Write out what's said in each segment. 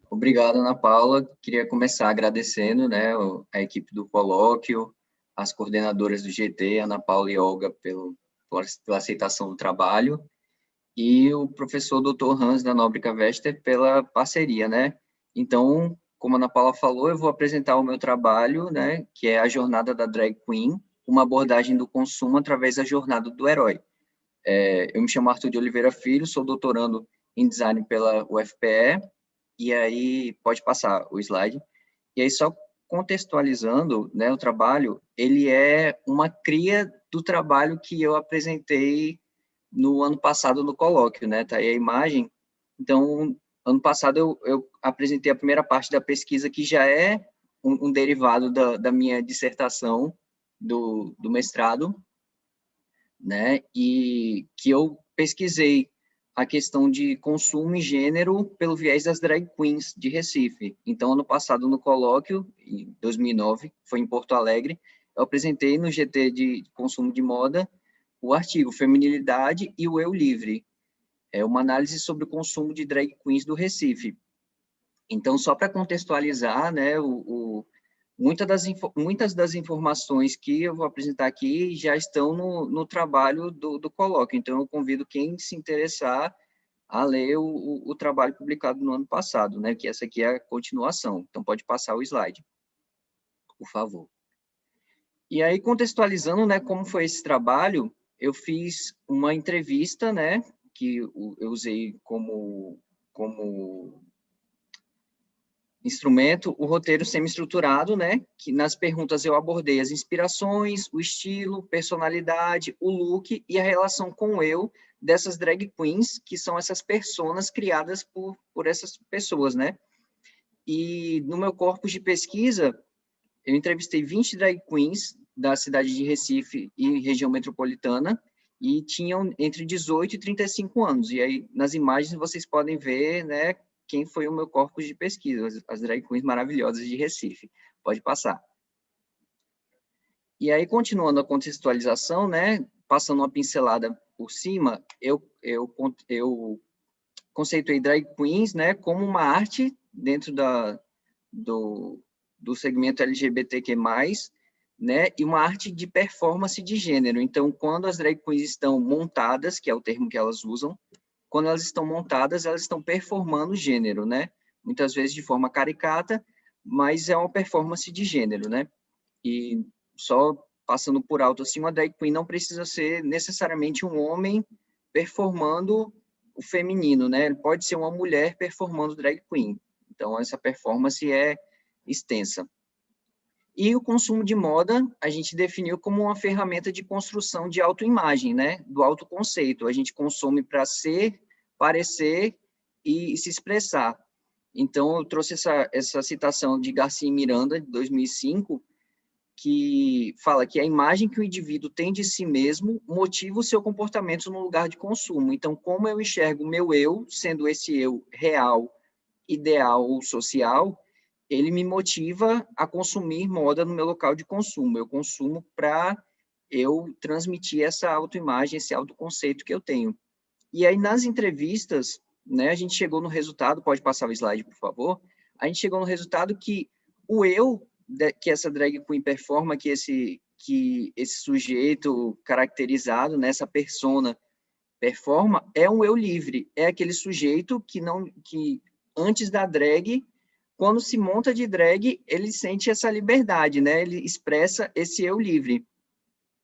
Obrigado, Ana Paula. Queria começar agradecendo, né, a equipe do colóquio, as coordenadoras do GT, Ana Paula e Olga, pela aceitação do trabalho, e o professor Dr. Hans da Nóbrega Wester pela parceria, né? Então, como a Ana Paula falou, eu vou apresentar o meu trabalho, né, que é a jornada da drag queen, uma abordagem do consumo através da jornada do herói. Eu me chamo Arthur de Oliveira Filho, sou doutorando em design pela UFPE, e aí pode passar o slide. E aí, só contextualizando, né, o trabalho, ele é uma cria do trabalho que eu apresentei no ano passado no colóquio, né? Tá aí a imagem. Então, ano passado eu apresentei a primeira parte da pesquisa, que já é um derivado da minha dissertação do mestrado, né? E que eu pesquisei a questão de consumo e gênero pelo viés das drag queens de Recife. Então, ano passado, no colóquio, em 2009, foi em Porto Alegre, eu apresentei no GT de consumo de moda o artigo Feminilidade e o Eu Livre. É uma análise sobre o consumo de drag queens do Recife. Então, só para contextualizar, né, muitas das informações que eu vou apresentar aqui já estão no trabalho do colóquio. Então, eu convido quem se interessar a ler o trabalho publicado no ano passado, né, que essa aqui é a continuação. Então, pode passar o slide, por favor. E aí, contextualizando, né, como foi esse trabalho, eu fiz uma entrevista, né, que eu usei como instrumento o roteiro semi-estruturado, né, que nas perguntas eu abordei as inspirações, o estilo, personalidade, o look e a relação com o eu dessas drag queens, que são essas personas criadas por essas pessoas, né. E no meu corpus de pesquisa, eu entrevistei 20 drag queens da cidade de Recife e região metropolitana, e tinham entre 18 e 35 anos. E aí, nas imagens, vocês podem ver, né, quem foi o meu corpus de pesquisa, as drag queens maravilhosas de Recife. Pode passar. E aí, continuando a contextualização, né, passando uma pincelada por cima, eu conceituei drag queens, né, como uma arte dentro do segmento LGBTQ+, né, e uma arte de performance de gênero. Então, quando as drag queens estão montadas, que é o termo que elas usam, quando elas estão montadas, elas estão performando gênero, né? Muitas vezes de forma caricata, mas é uma performance de gênero, né? E só passando por alto, assim, uma drag queen não precisa ser necessariamente um homem performando o feminino, né? Ele pode ser uma mulher performando drag queen. Então, essa performance é extensa. E o consumo de moda, a gente definiu como uma ferramenta de construção de autoimagem, né? Do autoconceito. A gente consome para ser, parecer e se expressar. Então, eu trouxe essa citação de Garcia Miranda, de 2005, que fala que a imagem que o indivíduo tem de si mesmo motiva o seu comportamento no lugar de consumo. Então, como eu enxergo o meu eu, sendo esse eu real, ideal ou social, ele me motiva a consumir moda no meu local de consumo. Eu consumo para eu transmitir essa autoimagem, esse autoconceito que eu tenho. E aí, nas entrevistas, né, a gente chegou no resultado, pode passar o slide, por favor, a gente chegou no resultado que o eu, que essa drag queen performa, que esse sujeito caracterizado, né, essa persona performa, é um eu livre, é aquele sujeito que antes da drag, quando se monta de drag, ele sente essa liberdade, né? Ele expressa esse eu livre.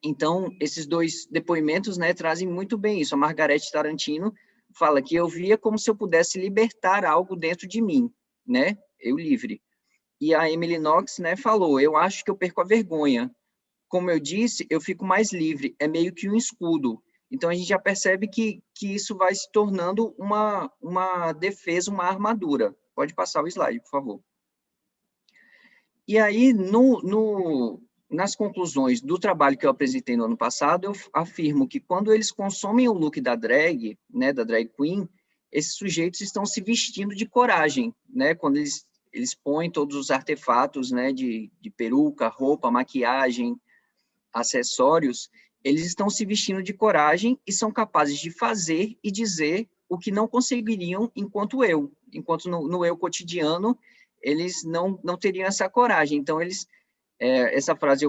Então, esses dois depoimentos, né, trazem muito bem isso. A Margareth Tarantino fala que eu via como se eu pudesse libertar algo dentro de mim, né? Eu livre. E a Emily Knox, né, falou, eu acho que eu perco a vergonha. Como eu disse, eu fico mais livre. É meio que um escudo. Então, a gente já percebe que isso vai se tornando uma defesa, uma armadura. Pode passar o slide, por favor. E aí, nas conclusões do trabalho que eu apresentei no ano passado, eu afirmo que quando eles consomem o look da drag, né, da drag queen, esses sujeitos estão se vestindo de coragem, né, quando eles põem todos os artefatos, né, de peruca, roupa, maquiagem, acessórios, eles estão se vestindo de coragem e são capazes de fazer e dizer o que não conseguiriam enquanto no eu cotidiano, eles não teriam essa coragem. Então, essa frase,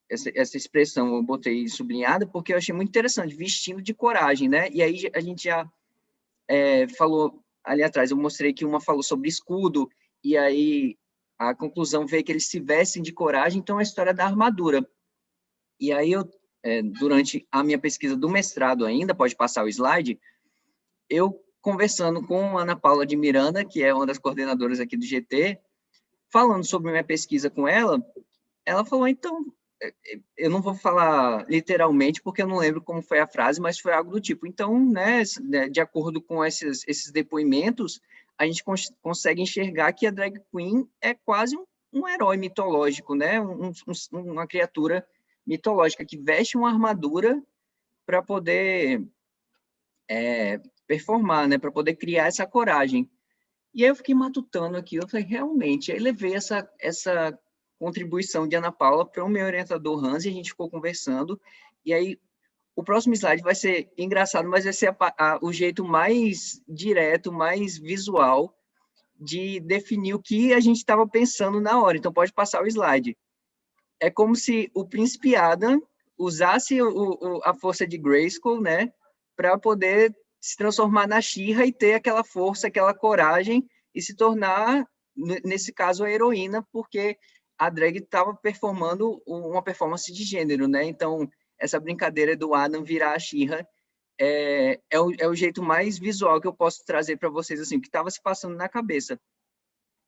essa expressão eu botei sublinhada porque eu achei muito interessante, vestindo de coragem, né? E aí a gente já falou ali atrás, eu mostrei que uma falou sobre escudo, e aí a conclusão veio que eles se vestem de coragem, então é a história da armadura. E aí durante a minha pesquisa do mestrado ainda, pode passar o slide, eu conversando com a Ana Paula de Miranda, que é uma das coordenadoras aqui do GT, falando sobre minha pesquisa com ela falou, então, eu não vou falar literalmente, porque eu não lembro como foi a frase, mas foi algo do tipo, então, né, de acordo com esses depoimentos, a gente consegue enxergar que a drag queen é quase um herói mitológico, né, uma criatura mitológica que veste uma armadura para poder performar, né, para poder criar essa coragem. E aí eu fiquei matutando aqui, eu falei, realmente, aí levei essa contribuição de Ana Paula para o meu orientador Hans, e a gente ficou conversando, e aí o próximo slide vai ser engraçado, mas vai ser o jeito mais direto, mais visual, de definir o que a gente estava pensando na hora. Então, pode passar o slide. É como se o Príncipe Adam usasse a força de Grayskull, né, para poder se transformar na She-Ra e ter aquela força, aquela coragem e se tornar, nesse caso, a heroína, porque a drag estava performando uma performance de gênero, né? Então, essa brincadeira do Adam virar a She-Ra é o jeito mais visual que eu posso trazer para vocês, assim, o que estava se passando na cabeça.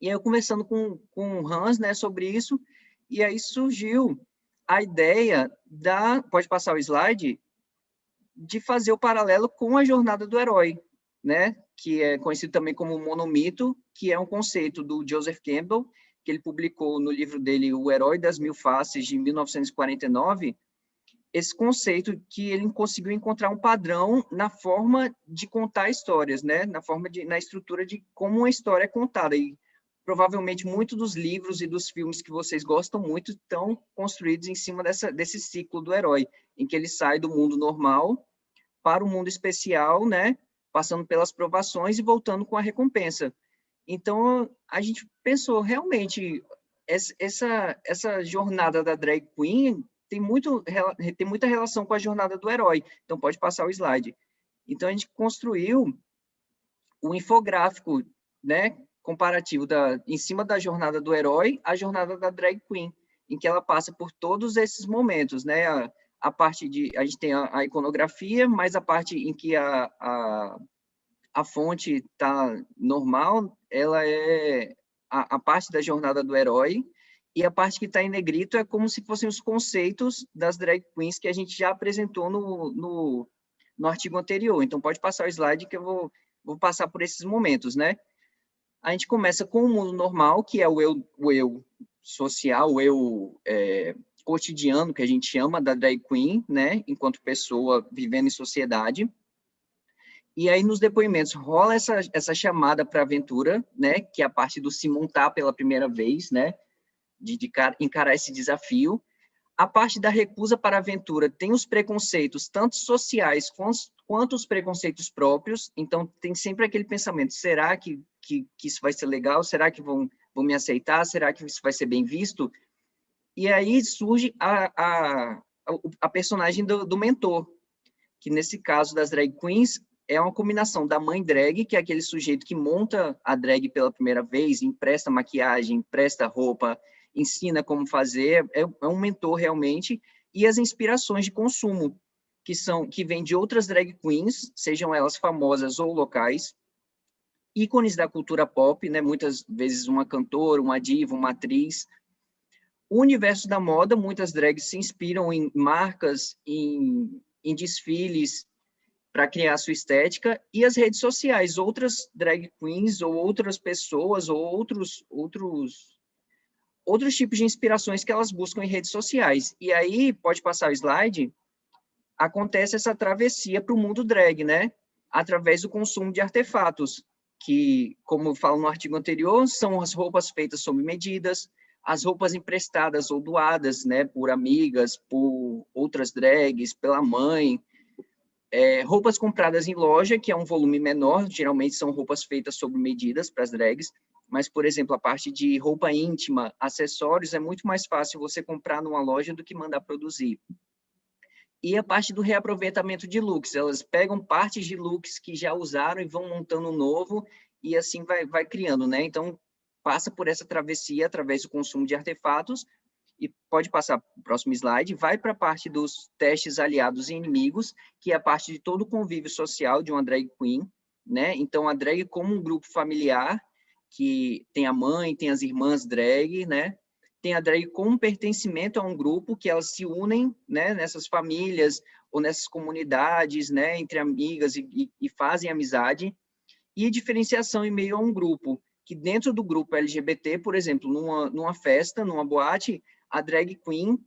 E aí eu conversando com o Hans, né, sobre isso, e aí surgiu a ideia pode passar o slide, de fazer o paralelo com a jornada do herói, né, que é conhecido também como monomito, que é um conceito do Joseph Campbell, que ele publicou no livro dele O Herói das Mil Faces, de 1949, esse conceito que ele conseguiu encontrar um padrão na forma de contar histórias, né, na estrutura de como uma história é contada, e provavelmente muitos dos livros e dos filmes que vocês gostam muito estão construídos em cima desse ciclo do herói, em que ele sai do mundo normal para o mundo especial, né, passando pelas provações e voltando com a recompensa. Então, a gente pensou, realmente, essa jornada da drag queen tem muita relação com a jornada do herói. Então, pode passar o slide. Então, a gente construiu o infográfico, né, comparativo em cima da jornada do herói, a jornada da drag queen, em que ela passa por todos esses momentos, né, a parte a gente tem a iconografia, mas a parte em que a fonte está normal, ela é a parte da jornada do herói, e a parte que está em negrito é como se fossem os conceitos das drag queens que a gente já apresentou no artigo anterior. Então, pode passar o slide que eu vou passar por esses momentos, né? A gente começa com o mundo normal, que é o eu social, o eu cotidiano, que a gente chama da drag queen, né? Enquanto pessoa vivendo em sociedade. E aí, nos depoimentos, rola essa chamada para a aventura, né? Que é a parte do se montar pela primeira vez, né? De encarar esse desafio. A parte da recusa para a aventura tem os preconceitos, tanto sociais quanto os preconceitos próprios. Então, tem sempre aquele pensamento, será que isso vai ser legal? Será que vão me aceitar? Será que isso vai ser bem visto? E aí surge a personagem do mentor, que nesse caso das drag queens, é uma combinação da mãe drag, que é aquele sujeito que monta a drag pela primeira vez, empresta maquiagem, empresta roupa, ensina como fazer, é um mentor realmente, e as inspirações de consumo, que vêm de outras drag queens, sejam elas famosas ou locais, ícones da cultura pop, né, muitas vezes uma cantora, uma diva, uma atriz. O universo da moda, muitas drags se inspiram em marcas, em desfiles, para criar sua estética, e as redes sociais, outras drag queens ou outras pessoas ou outros tipos de inspirações que elas buscam em redes sociais. E aí, pode passar o slide, acontece essa travessia para o mundo drag, né? Através do consumo de artefatos, que, como eu falo no artigo anterior, são as roupas feitas sob medidas, as roupas emprestadas ou doadas, né, por amigas, por outras drags, pela mãe, roupas compradas em loja, que é um volume menor, geralmente são roupas feitas sob medidas para as drags, mas, por exemplo, a parte de roupa íntima, acessórios, é muito mais fácil você comprar numa loja do que mandar produzir. E a parte do reaproveitamento de looks, elas pegam partes de looks que já usaram e vão montando um novo, e assim vai criando, né? Então, passa por essa travessia através do consumo de artefatos, e pode passar para o próximo slide, vai para a parte dos testes aliados e inimigos, que é a parte de todo o convívio social de uma drag queen, né? Então, a drag como um grupo familiar, que tem a mãe, tem as irmãs drag, né? Tem a drag como pertencimento a um grupo, que elas se unem, né, nessas famílias ou nessas comunidades, né, entre amigas e fazem amizade, e diferenciação em meio a um grupo, que dentro do grupo LGBT, por exemplo, numa festa, numa boate, a drag queen,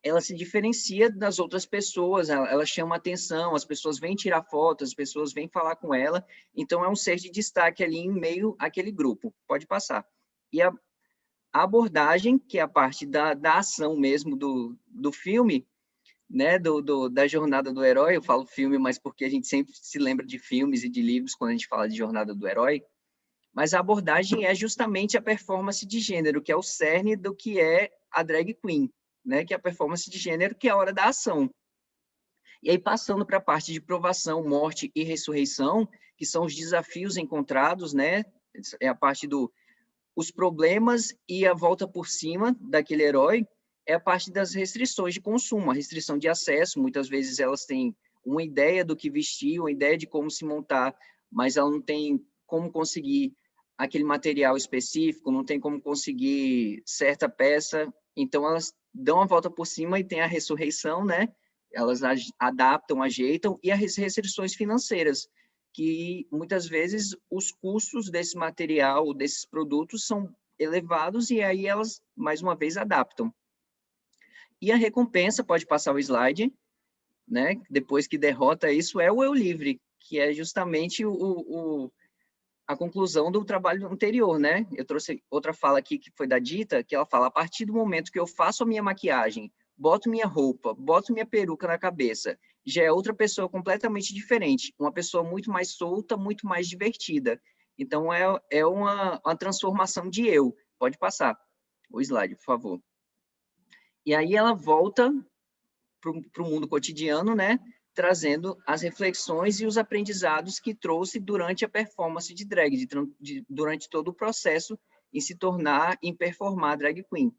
ela se diferencia das outras pessoas, ela chama atenção, as pessoas vêm tirar fotos, as pessoas vêm falar com ela, então é um ser de destaque ali em meio àquele grupo. Pode passar. E a abordagem, que é a parte da ação mesmo do filme, né, da jornada do herói, eu falo filme, mas porque a gente sempre se lembra de filmes e de livros quando a gente fala de jornada do herói, mas a abordagem é justamente a performance de gênero, que é o cerne do que é a drag queen, né, que é a performance de gênero, que é a hora da ação. E aí, passando para a parte de provação, morte e ressurreição, que são os desafios encontrados, né, é a parte os problemas e a volta por cima daquele herói, é a parte das restrições de consumo, a restrição de acesso, muitas vezes elas têm uma ideia do que vestir, uma ideia de como se montar, mas ela não tem como conseguir aquele material específico, não tem como conseguir certa peça, então elas dão a volta por cima e tem a ressurreição, né? Elas adaptam, ajeitam, e as restrições financeiras, que muitas vezes os custos desse material, desses produtos são elevados e aí elas, mais uma vez, adaptam. E a recompensa, pode passar o slide, né? Depois que derrota isso, é o eu livre, que é justamente a conclusão do trabalho anterior, né? Eu trouxe outra fala aqui que foi da Dita, que ela fala, a partir do momento que eu faço a minha maquiagem, boto minha roupa, boto minha peruca na cabeça, já é outra pessoa completamente diferente, uma pessoa muito mais solta, muito mais divertida. Então, é uma transformação de eu. Pode passar o slide, por favor. E aí ela volta para o mundo cotidiano, né? Trazendo as reflexões e os aprendizados que trouxe durante a performance de drag, durante todo o processo em se tornar, em performar drag queen.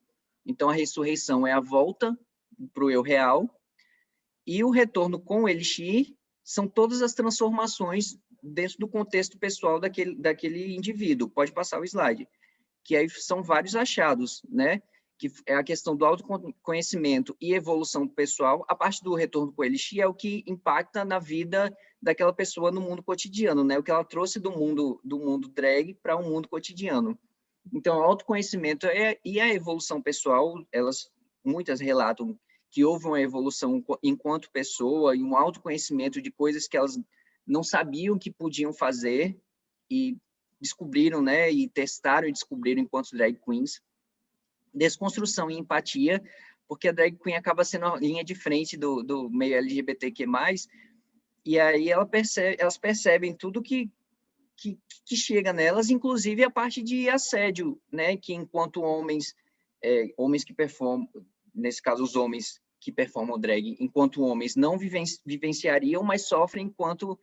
Então, a ressurreição é a volta para o eu real, e o retorno com o Elixir são todas as transformações dentro do contexto pessoal daquele indivíduo. Pode passar o slide. Que aí são vários achados, né? Que é a questão do autoconhecimento e evolução pessoal. A parte do retorno com o Elixir é o que impacta na vida daquela pessoa no mundo cotidiano, né? O que ela trouxe do mundo drag para um mundo cotidiano. Então, o autoconhecimento e a evolução pessoal, muitas relatam que houve uma evolução enquanto pessoa e um autoconhecimento de coisas que elas não sabiam que podiam fazer e descobriram, né, e testaram e descobriram enquanto drag queens. Desconstrução e empatia, porque a drag queen acaba sendo a linha de frente do meio LGBTQ+, e aí elas percebem tudo que chega nelas, inclusive a parte de assédio, né, que enquanto homens que performam, nesse caso os homens que performam drag, enquanto homens não vivenciariam, mas sofrem enquanto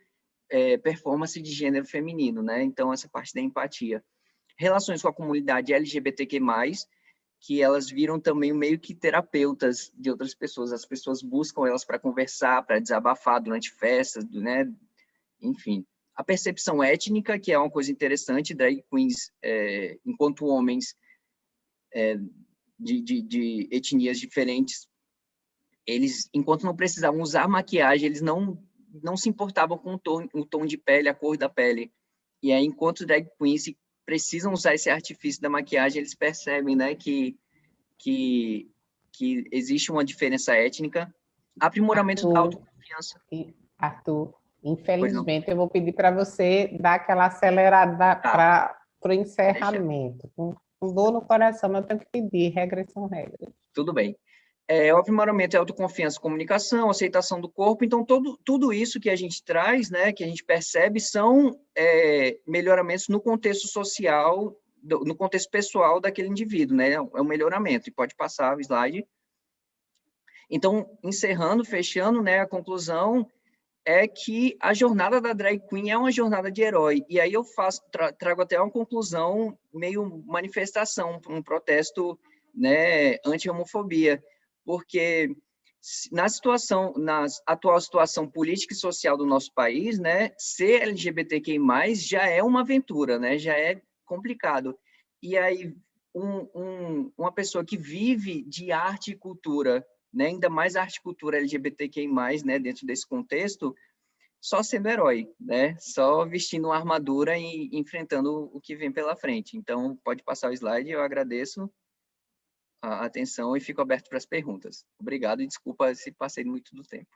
performance de gênero feminino, né? Então, essa parte da empatia. Relações com a comunidade LGBTQ+, que elas viram também meio que terapeutas de outras pessoas. As pessoas buscam elas para conversar, para desabafar durante festas, né? Enfim. A percepção étnica, que é uma coisa interessante, drag queens, enquanto homens de etnias diferentes, eles, enquanto não precisavam usar maquiagem, eles não se importavam com o tom de pele, a cor da pele. E aí, enquanto drag queens, precisam usar esse artifício da maquiagem, eles percebem, né, que, que existe uma diferença étnica. Aprimoramento da Arthur, autoconfiança. Arthur, Pois não. infelizmente, eu vou pedir para você dar aquela acelerada Tá, para o deixa. encerramento. Com dor no coração, mas eu tenho que pedir, regras são regras. Tudo bem. O aprimoramento é autoconfiança, comunicação, aceitação do corpo. Então, tudo isso que a gente traz, né, que a gente percebe, são melhoramentos no contexto social, no contexto pessoal daquele indivíduo, né? É um melhoramento. E pode passar o slide. Então, encerrando, fechando, né, a conclusão é que a jornada da drag queen é uma jornada de herói. E aí eu trago até uma conclusão, meio manifestação, um protesto, né, anti-homofobia, porque na atual situação política e social do nosso país, né, ser LGBTQI+, já é uma aventura, né, já é complicado. E aí uma pessoa que vive de arte e cultura, né, ainda mais arte e cultura LGBTQI+, né, dentro desse contexto, só sendo herói, né, só vestindo uma armadura e enfrentando o que vem pela frente. Então, pode passar o slide, eu agradeço a atenção e fico aberto para as perguntas. Obrigado e desculpa se passei muito do tempo.